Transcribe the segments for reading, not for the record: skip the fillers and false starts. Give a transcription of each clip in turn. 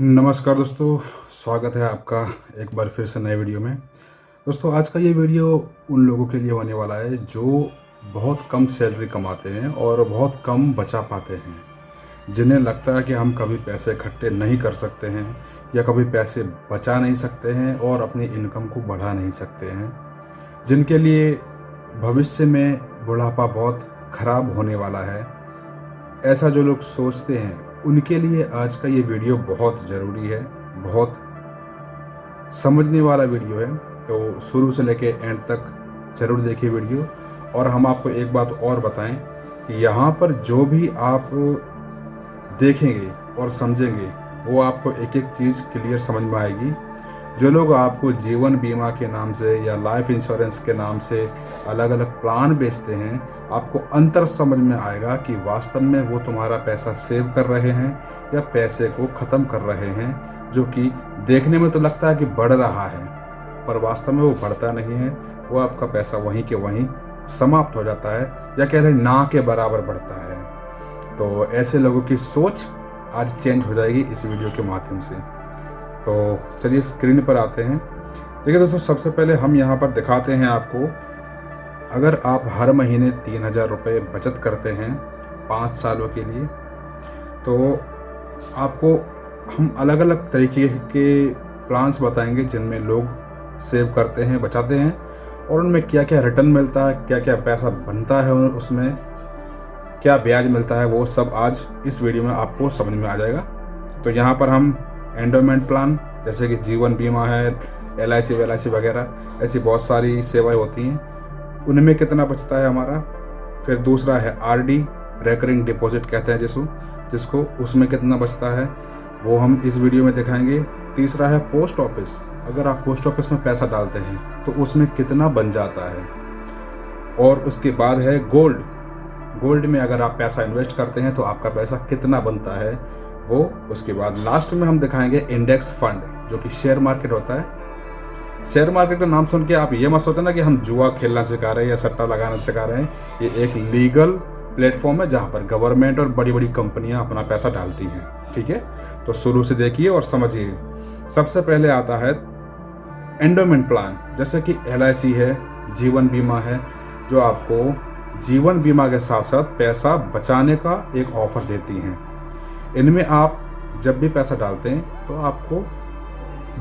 नमस्कार दोस्तों, स्वागत है आपका एक बार फिर से नए वीडियो में। दोस्तों, आज का ये वीडियो उन लोगों के लिए होने वाला है जो बहुत कम सैलरी कमाते हैं और बहुत कम बचा पाते हैं, जिन्हें लगता है कि हम कभी पैसे इकट्ठे नहीं कर सकते हैं या कभी पैसे बचा नहीं सकते हैं और अपनी इनकम को बढ़ा नहीं सकते हैं, जिनके लिए भविष्य में बुढ़ापा बहुत ख़राब होने वाला है। ऐसा जो लोग सोचते हैं उनके लिए आज का ये वीडियो बहुत ज़रूरी है, बहुत समझने वाला वीडियो है। तो शुरू से लेके एंड तक ज़रूर देखिए वीडियो। और हम आपको एक बात और बताएं कि यहाँ पर जो भी आप देखेंगे और समझेंगे वो आपको एक एक चीज़ क्लियर समझ में आएगी। जो लोग आपको जीवन बीमा के नाम से या लाइफ इंश्योरेंस के नाम से अलग अलग प्लान बेचते हैं, आपको अंतर समझ में आएगा कि वास्तव में वो तुम्हारा पैसा सेव कर रहे हैं या पैसे को ख़त्म कर रहे हैं, जो कि देखने में तो लगता है कि बढ़ रहा है पर वास्तव में वो बढ़ता नहीं है। वो आपका पैसा वहीं के वहीं समाप्त हो जाता है या कह रहे ना के बराबर बढ़ता है। तो ऐसे लोगों की सोच आज चेंज हो जाएगी इस वीडियो के माध्यम से। तो चलिए स्क्रीन पर आते हैं। देखिए दोस्तों, सबसे पहले हम यहाँ पर दिखाते हैं आपको, अगर आप हर महीने 3,000 रुपये बचत करते हैं 5 सालों के लिए, तो आपको हम अलग अलग तरीके के प्लान्स बताएंगे जिनमें लोग सेव करते हैं, बचाते हैं और उनमें क्या क्या रिटर्न मिलता है, क्या क्या पैसा बनता है, उसमें क्या ब्याज मिलता है, वो सब आज इस वीडियो में आपको समझ में आ जाएगा। तो यहाँ पर हम एंडोमेंट प्लान जैसे कि जीवन बीमा है, LIC वगैरह ऐसी बहुत सारी सेवाएं होती हैं, उनमें कितना बचता है हमारा। फिर दूसरा है RD, रेकरिंग डिपॉजिट कहते हैं जिसको उसमें कितना बचता है वो हम इस वीडियो में दिखाएंगे। तीसरा है पोस्ट ऑफिस, अगर आप पोस्ट ऑफिस में पैसा डालते हैं तो उसमें कितना बन जाता है। और उसके बाद है गोल्ड में अगर आप पैसा इन्वेस्ट करते हैं तो आपका पैसा कितना बनता है वो। उसके बाद लास्ट में हम दिखाएंगे इंडेक्स फंड, जो कि शेयर मार्केट होता है। शेयर मार्केट का नाम सुन के आप ये मत सोचना ना कि हम जुआ खेलना सिखा रहे हैं या सट्टा लगाना सिखा रहे हैं। ये एक लीगल प्लेटफॉर्म है जहाँ पर गवर्नमेंट और बड़ी बड़ी कंपनियाँ अपना पैसा डालती हैं, ठीक है। तो शुरू से देखिए और समझिए। सबसे पहले आता है एंडोमेंट प्लान, जैसे कि LIC है, जीवन बीमा है, जो आपको जीवन बीमा के साथ साथ पैसा बचाने का एक ऑफर देती हैं। इनमें आप जब भी पैसा डालते हैं तो आपको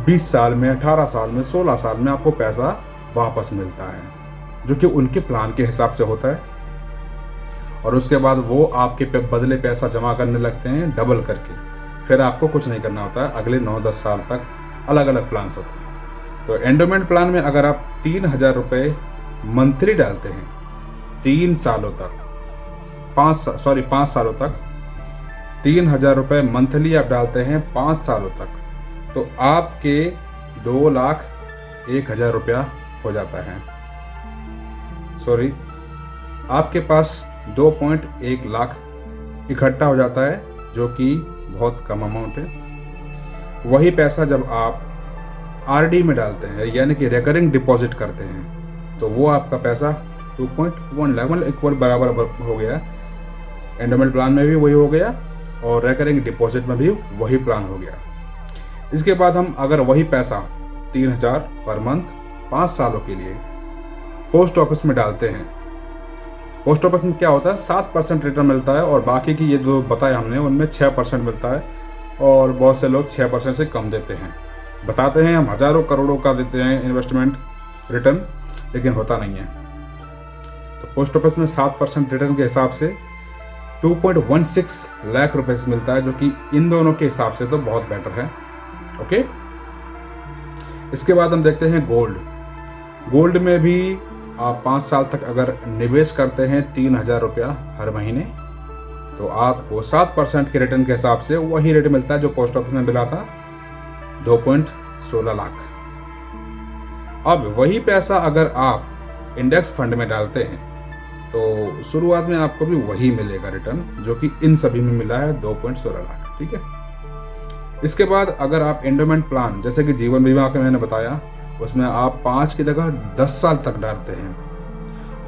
20 साल में, 18 साल में, 16 साल में आपको पैसा वापस मिलता है, जो कि उनके प्लान के हिसाब से होता है। और उसके बाद वो आपके बदले पैसा जमा करने लगते हैं डबल करके। फिर आपको कुछ नहीं करना होता है, अगले 9-10 साल तक अलग अलग प्लान्स होते हैं। तो एंडोमेंट प्लान में अगर आप 3,000 रुपये मंथली डालते हैं 3 सालों तक, 5 सालों तक 3,000 रुपये मंथली आप डालते हैं 5 सालों तक, तो आपके 2,01,000 रुपया हो जाता है। आपके पास 2.1 लाख इकट्ठा हो जाता है, जो कि बहुत कम अमाउंट है। वही पैसा जब आप RD में डालते हैं, यानी कि रेकरिंग डिपॉजिट करते हैं, तो वो आपका पैसा 2.1 लाख मतलब इक्वल बराबर हो गया। एंडोमेंट प्लान में भी वही हो गया और रेकरिंग डिपॉजिट में भी वही प्लान हो गया। इसके बाद हम अगर वही पैसा 3,000 पर मंथ 5 सालों के लिए पोस्ट ऑफिस में डालते हैं, पोस्ट ऑफिस में क्या होता है 7% रिटर्न मिलता है और बाकी की ये जो बताया हमने उनमें 6% मिलता है। और बहुत से लोग 6% से कम देते हैं, बताते हैं हम हज़ारों करोड़ों का देते हैं इन्वेस्टमेंट रिटर्न, लेकिन होता नहीं है। तो पोस्ट ऑफिस में 7% रिटर्न के हिसाब से 2.16 लाख रुपए मिलता है, जो कि इन दोनों के हिसाब से तो बहुत बेटर है। ओके, इसके बाद हम देखते हैं गोल्ड में भी आप 5 साल तक अगर निवेश करते हैं 3,000 रुपया हर महीने, तो आपको 7% के रिटर्न के हिसाब से वही रेट मिलता है जो पोस्ट ऑफिस में मिला था, 2.16 लाख। अब वही पैसा अगर आप इंडेक्स फंड में डालते हैं तो शुरुआत में आपको भी वही मिलेगा रिटर्न, जो कि इन सभी में मिला है 2.16 लाख, ठीक है। इसके बाद अगर आप एंडोमेंट प्लान जैसे कि जीवन बीमा का मैंने बताया, उसमें आप 5 की जगह 10 साल तक डालते हैं,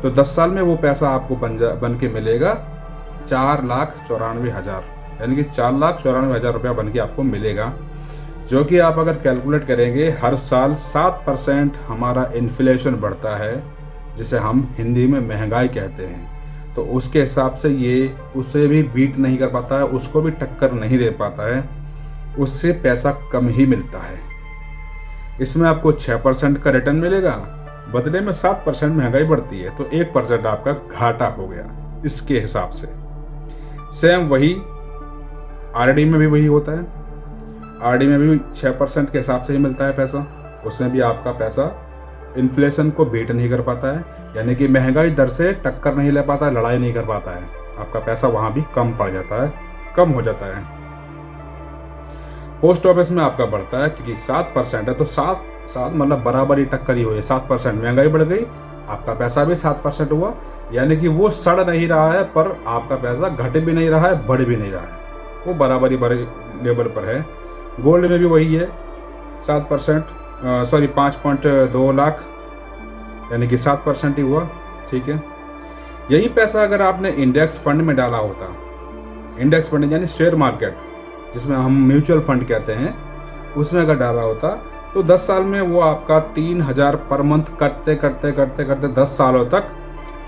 तो 10 साल में वो पैसा आपको बन के मिलेगा 4,94,000 यानी कि 4,94,000 रुपया बन के आपको मिलेगा, जो कि आप अगर कैलकुलेट करेंगे हर साल 7% हमारा इन्फ्लेशन बढ़ता है, जिसे हम हिंदी में महंगाई कहते हैं। तो उसके हिसाब से ये उसे भी बीट नहीं कर पाता है, उसको भी टक्कर नहीं दे पाता है, उससे पैसा कम ही मिलता है। इसमें आपको 6% का रिटर्न मिलेगा, बदले में 7% महंगाई बढ़ती है, तो 1% आपका घाटा हो गया इसके हिसाब से। सेम वही आरडी में भी वही होता है। आरडी में भी 6% के हिसाब से ही मिलता है पैसा, उसमें भी आपका पैसा इन्फ्लेशन को बीट नहीं कर पाता है, यानी कि महंगाई दर से टक्कर नहीं ले पाता है, लड़ाई नहीं कर पाता है, आपका पैसा वहाँ भी कम पड़ जाता है, कम हो जाता है। पोस्ट ऑफिस में आपका बढ़ता है क्योंकि 7% है, तो 7 मतलब बराबर ही टक्कर ही हुई। 7% महंगाई बढ़ गई, आपका पैसा भी 7% हुआ, यानी कि वो सड़ नहीं रहा है पर आपका पैसा घट भी नहीं रहा है, बढ़ भी नहीं रहा है, वो बराबर ही बड़े लेवल पर है। गोल्ड में भी वही है, 5.2 लाख, यानी कि 7% ही हुआ, ठीक है। यही पैसा अगर आपने इंडेक्स फंड में डाला होता, इंडेक्स फंड यानी शेयर मार्केट जिसमें हम म्यूचुअल फंड कहते हैं, उसमें अगर डाला होता तो 10 साल में वो आपका 3,000 पर मंथ करते करते 10 सालों तक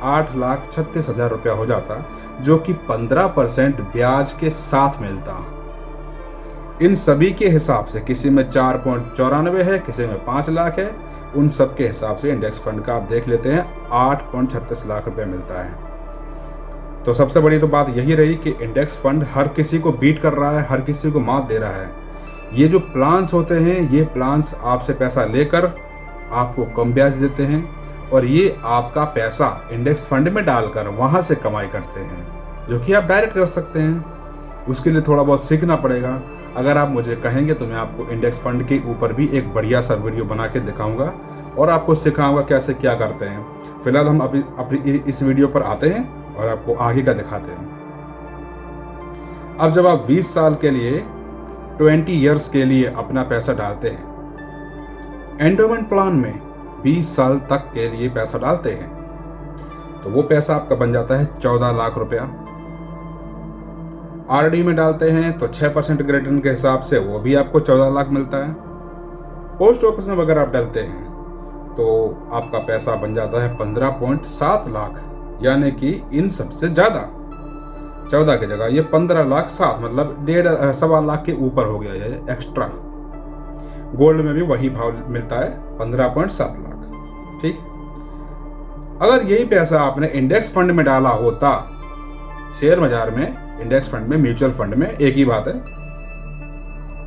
8,36,000 रुपया हो जाता, जो कि 15% ब्याज के साथ मिलता। इन सभी के हिसाब से किसी में 4.94 है, किसी में 5 लाख है, उन सब के हिसाब से इंडेक्स फंड का आप देख लेते हैं 8.36 लाख रुपए मिलता है। तो सबसे बड़ी तो बात यही रही कि इंडेक्स फंड हर किसी को बीट कर रहा है, हर किसी को मात दे रहा है। ये जो प्लान्स होते हैं, ये प्लान्स आपसे पैसा लेकर आपको कम ब्याज देते हैं, और ये आपका पैसा इंडेक्स फंड में डालकर वहाँ से कमाई करते हैं, जो कि आप डायरेक्ट कर सकते हैं। उसके लिए थोड़ा बहुत सीखना पड़ेगा। अगर आप मुझे कहेंगे तो मैं आपको इंडेक्स फंड के ऊपर भी एक बढ़िया सा वीडियो बना के दिखाऊंगा और आपको सिखाऊंगा कैसे क्या करते हैं। फिलहाल हम अभी अपनी इस वीडियो पर आते हैं और आपको आगे का दिखाते हैं। अब जब आप 20 साल के लिए 20 ईयर्स के लिए अपना पैसा डालते हैं, एंडोमेंट प्लान में 20 साल तक के लिए पैसा डालते हैं, तो वो पैसा आपका बन जाता है 14 लाख रुपया। आरडी में डालते हैं तो 6% के रिटर्न के हिसाब से वो भी आपको 14 लाख मिलता है। पोस्ट ऑफिस में अगर आप डालते हैं तो आपका पैसा बन जाता है 15.7 लाख, यानी कि इन सबसे ज़्यादा 14 की जगह ये 15 लाख 7, मतलब 1.5 लाख के ऊपर हो गया ये एक्स्ट्रा। गोल्ड में भी वही भाव मिलता है 15.7 लाख, ठीक। अगर यही पैसा आपने इंडेक्स फंड में डाला होता, शेयर बाजार में, इंडेक्स फंड में, म्यूचुअल फंड में, एक ही बात है,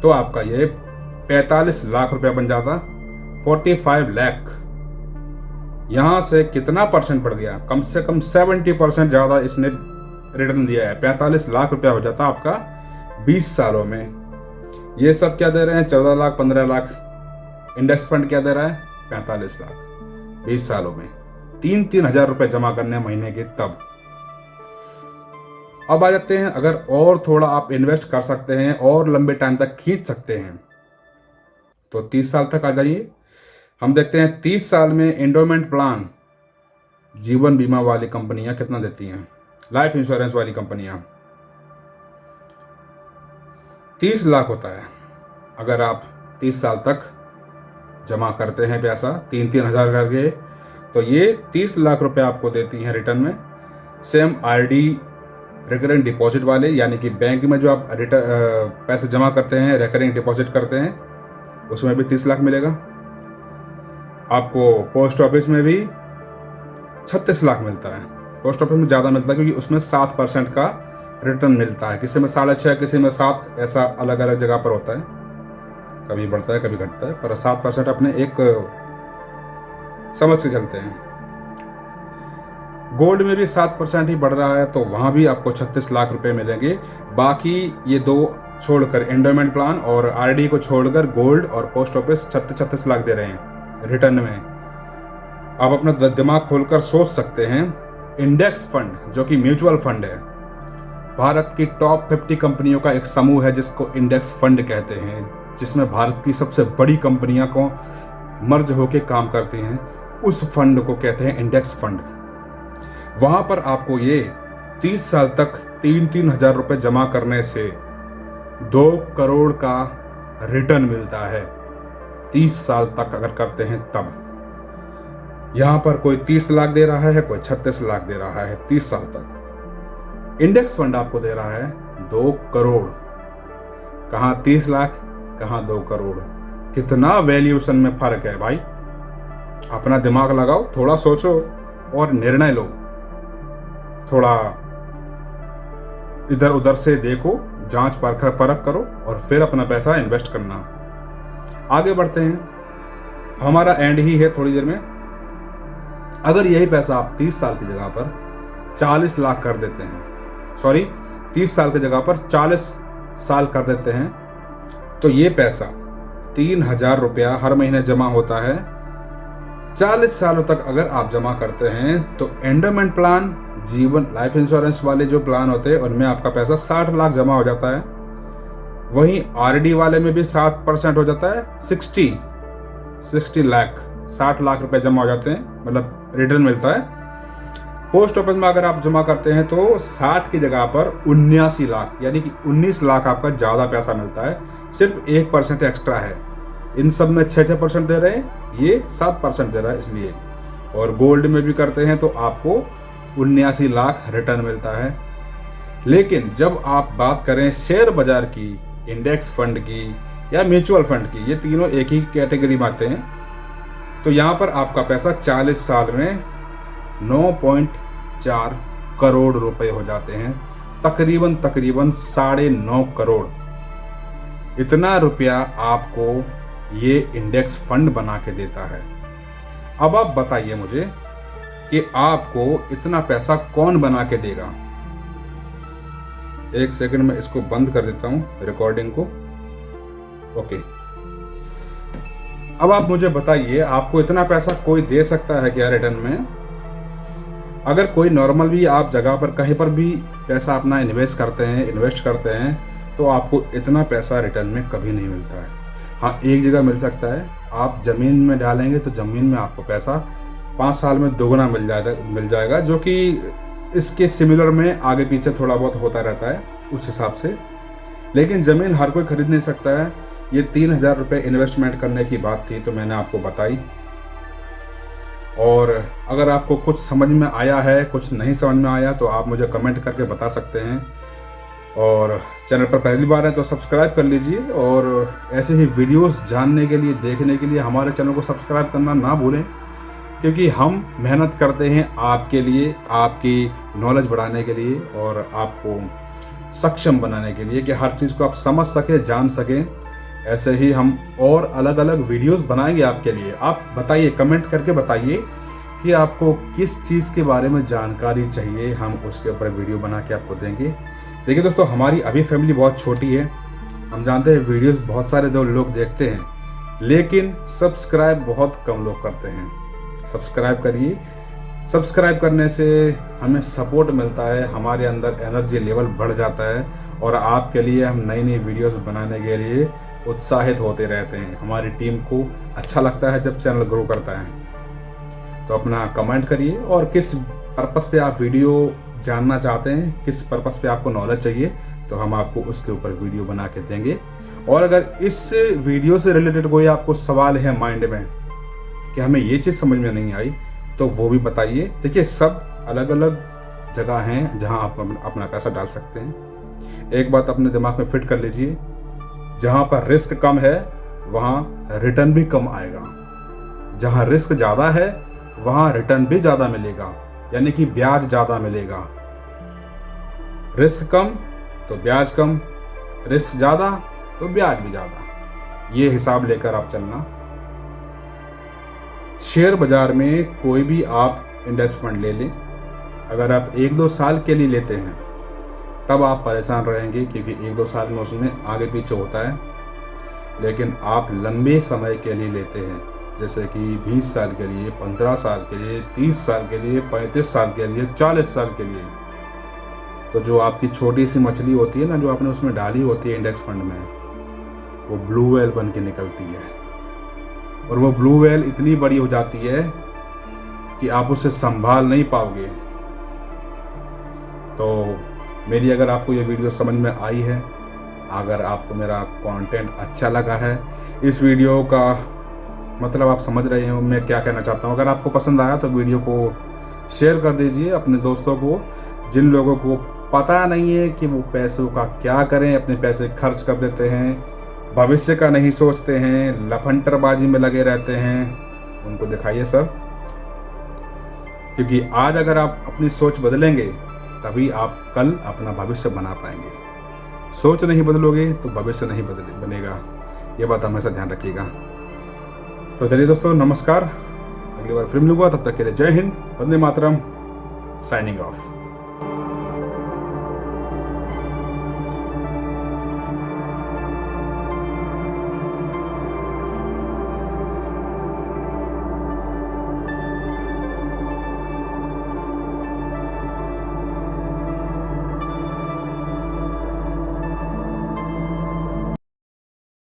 तो आपका ये 45 लाख रुपया बन जाता, 45 लाख। यहां से कितना परसेंट बढ़ गया? कम से कम 70% ज़्यादा इसने रिटर्न दिया है। 45 लाख रुपया हो जाता आपका 20 सालों में। ये सब क्या दे रहे हैं? 14 लाख, 15 लाख। इंडेक्स फंड क्या दे रहा है? 45 लाख 20 सालों में। 3-3 हज़ार रुपये जमा करने महीने के तब। अब आ जाते हैं, अगर और थोड़ा आप इन्वेस्ट कर सकते हैं और लंबे टाइम तक खींच सकते हैं तो 30 साल तक आ जाइए। हम देखते हैं 30 साल में एंडोमेंट प्लान, जीवन बीमा वाली कंपनियां कितना देती हैं, लाइफ इंश्योरेंस वाली कंपनियां। 30 लाख होता है। अगर आप 30 साल तक जमा करते हैं पैसा 3-3 हज़ार करके, तो ये 30 लाख रुपए आपको देती हैं रिटर्न में। सेम आरडी, रिकरिंग डिपॉजिट वाले, यानी कि बैंक में जो आप पैसे जमा करते हैं, रिकरिंग डिपॉजिट करते हैं, उसमें भी 30 लाख मिलेगा आपको। पोस्ट ऑफिस में भी 36 लाख मिलता है। पोस्ट ऑफिस में ज़्यादा मिलता है क्योंकि उसमें 7% का रिटर्न मिलता है। किसी में 6.5, किसी में 7, ऐसा अलग अलग जगह पर होता है, कभी बढ़ता है कभी घटता है, पर 7% अपने एक समझ के चलते हैं। गोल्ड में भी 7% ही बढ़ रहा है, तो वहाँ भी आपको 36 लाख रुपए मिलेंगे। बाकी ये दो छोड़कर, एंडोमेंट प्लान और आरडी को छोड़कर, गोल्ड और पोस्ट ऑफिस 36 लाख दे रहे हैं रिटर्न में। आप अपना दिमाग खोलकर सोच सकते हैं। इंडेक्स फंड जो कि म्यूचुअल फंड है, भारत की टॉप 50 कंपनियों का एक समूह है जिसको इंडेक्स फंड कहते हैं, जिसमें भारत की सबसे बड़ी कंपनियां को मर्ज होकर काम करती हैं। उस फंड को कहते हैं इंडेक्स फंड। वहाँ पर आपको ये 30 साल तक 3-3 हज़ार रुपये जमा करने से 2 करोड़ का रिटर्न मिलता है। 30 साल तक अगर करते हैं तब। यहाँ पर कोई 30 लाख दे रहा है, कोई 36 लाख दे रहा है 30 साल तक। इंडेक्स फंड आपको दे रहा है 2 करोड़। कहाँ 30 लाख, कहाँ 2 करोड़। कितना वैल्यूएशन में फर्क है भाई। अपना दिमाग लगाओ, थोड़ा सोचो और निर्णय लो। थोड़ा इधर उधर से देखो, जांच परख करो और फिर अपना पैसा इन्वेस्ट करना। आगे बढ़ते हैं, हमारा एंड ही है थोड़ी देर में। अगर यही पैसा आप 30 साल की जगह पर 40 लाख कर देते हैं, 30 साल की जगह पर 40 साल कर देते हैं, तो ये पैसा 3,000 रुपया हर महीने जमा होता है। 40 सालों तक अगर आप जमा करते हैं तो एंडोमेंट प्लान, जीवन लाइफ इंश्योरेंस वाले जो प्लान होते हैं उनमें आपका पैसा 60 लाख जमा हो जाता है। वहीं आरडी वाले में भी 7% हो जाता है, 60 लाख, 60 लाख रुपए जमा हो जाते हैं, मतलब रिटर्न मिलता है। पोस्ट ऑफिस में अगर आप जमा करते हैं तो 60 की जगह पर 79 लाख, यानी कि 19 लाख आपका ज़्यादा पैसा मिलता है। सिर्फ 1% एक्स्ट्रा है। इन सब में 6% दे रहे हैं, ये 7% दे रहा है इसलिए। और गोल्ड में भी करते हैं तो आपको 79 लाख रिटर्न मिलता है। लेकिन जब आप बात करें शेयर बाजार की, इंडेक्स फंड की या म्यूचुअल फंड की, ये तीनों एक ही कैटेगरी में आते हैं, तो यहाँ पर आपका पैसा 40 साल में 9.4 करोड़ रुपए हो जाते हैं। तकरीबन 9.5 करोड़। इतना रुपया आपको ये इंडेक्स फंड बना के देता है। अब आप बताइए मुझे कि आपको इतना पैसा कौन बना के देगा। एक सेकंड में इसको बंद कर देता हूं रिकॉर्डिंग को। ओके, अब आप मुझे बताइए, आपको इतना पैसा कोई दे सकता है क्या रिटर्न में? अगर कोई नॉर्मल भी आप जगह पर कहीं पर भी पैसा अपना इन्वेस्ट करते हैं तो आपको इतना पैसा रिटर्न में कभी नहीं मिलता है। हाँ, एक जगह मिल सकता है, आप ज़मीन में डालेंगे तो ज़मीन में आपको पैसा 5 साल में दोगुना मिल जाएगा, जो कि इसके सिमिलर में आगे पीछे थोड़ा बहुत होता रहता है उस हिसाब से। लेकिन ज़मीन हर कोई खरीद नहीं सकता है। ये 3,000 रुपये इन्वेस्टमेंट करने की बात थी तो मैंने आपको बताई। और अगर आपको कुछ समझ में आया है, कुछ नहीं समझ में आया, तो आप मुझे कमेंट करके बता सकते हैं। और चैनल पर पहली बार है तो सब्सक्राइब कर लीजिए, और ऐसे ही वीडियोस जानने के लिए, देखने के लिए हमारे चैनल को सब्सक्राइब करना ना भूलें, क्योंकि हम मेहनत करते हैं आपके लिए, आपकी नॉलेज बढ़ाने के लिए और आपको सक्षम बनाने के लिए कि हर चीज़ को आप समझ सकें, जान सकें। ऐसे ही हम और अलग अलग वीडियोस बनाएंगे आपके लिए। आप बताइए, कमेंट करके बताइए कि आपको किस चीज़ के बारे में जानकारी चाहिए, हम उसके ऊपर वीडियो बना के आपको देंगे। देखिए दोस्तों, हमारी अभी फैमिली बहुत छोटी है। हम जानते हैं वीडियोस बहुत सारे लोग देखते हैं, लेकिन सब्सक्राइब बहुत कम लोग करते हैं। सब्सक्राइब करिए। सब्सक्राइब करने से हमें सपोर्ट मिलता है, हमारे अंदर एनर्जी लेवल बढ़ जाता है और आपके लिए हम नई नई वीडियोस बनाने के लिए उत्साहित होते रहते हैं। हमारी टीम को अच्छा लगता है जब चैनल ग्रो करता है। तो अपना कमेंट करिए, और किस पर्पस पे आप वीडियो जानना चाहते हैं, किस पर्पस पे आपको नॉलेज चाहिए, तो हम आपको उसके ऊपर वीडियो बना के देंगे। और अगर इस वीडियो से रिलेटेड कोई आपको सवाल है माइंड में कि हमें ये चीज़ समझ में नहीं आई, तो वो भी बताइए। देखिए, सब अलग अलग जगह हैं जहां आप अपना पैसा डाल सकते हैं। एक बात अपने दिमाग में फिट कर लीजिए, जहां पर रिस्क कम है वहां रिटर्न भी कम आएगा। जहां रिस्क ज़्यादा है वहां रिटर्न भी ज़्यादा मिलेगा, यानी कि ब्याज ज़्यादा मिलेगा। रिस्क कम तो ब्याज कम, रिस्क ज़्यादा तो ब्याज भी ज़्यादा। ये हिसाब लेकर आप चलना। शेयर बाजार में कोई भी आप इंडेक्स फंड ले लें, अगर आप 1-2 साल के लिए लेते हैं तब आप परेशान रहेंगे, क्योंकि 1-2 साल में उसमें आगे पीछे होता है। लेकिन आप लंबे समय के लिए लेते हैं, जैसे कि 20 साल के लिए, 15 साल के लिए, 30 साल के लिए, 35 साल के लिए, 40 साल के लिए, तो जो आपकी छोटी सी मछली होती है ना, जो आपने उसमें डाली होती है इंडेक्स फंड में, वो ब्लू व्हेल बन के निकलती है। और वो ब्लू व्हेल इतनी बड़ी हो जाती है कि आप उसे संभाल नहीं पाओगे। तो मेरी अगर आपको ये वीडियो समझ में आई है, अगर आपको मेरा कंटेंट अच्छा लगा है, इस वीडियो का मतलब आप समझ रहे हो मैं क्या कहना चाहता हूँ, अगर आपको पसंद आया तो वीडियो को शेयर कर दीजिए अपने दोस्तों को, जिन लोगों को पता नहीं है कि वो पैसों का क्या करें, अपने पैसे खर्च कर देते हैं, भविष्य का नहीं सोचते हैं, लफंटरबाजी में लगे रहते हैं, उनको दिखाइए सर। क्योंकि आज अगर आप अपनी सोच बदलेंगे तभी आप कल अपना भविष्य बना पाएंगे। सोच नहीं बदलोगे तो भविष्य नहीं बनेगा, ये बात हमेशा ध्यान रखिएगा। तो चलिए दोस्तों, नमस्कार, अगली बार फिर मिलूंगा, तब तक के लिए जय हिंद, वंदे मातरम, साइनिंग ऑफ।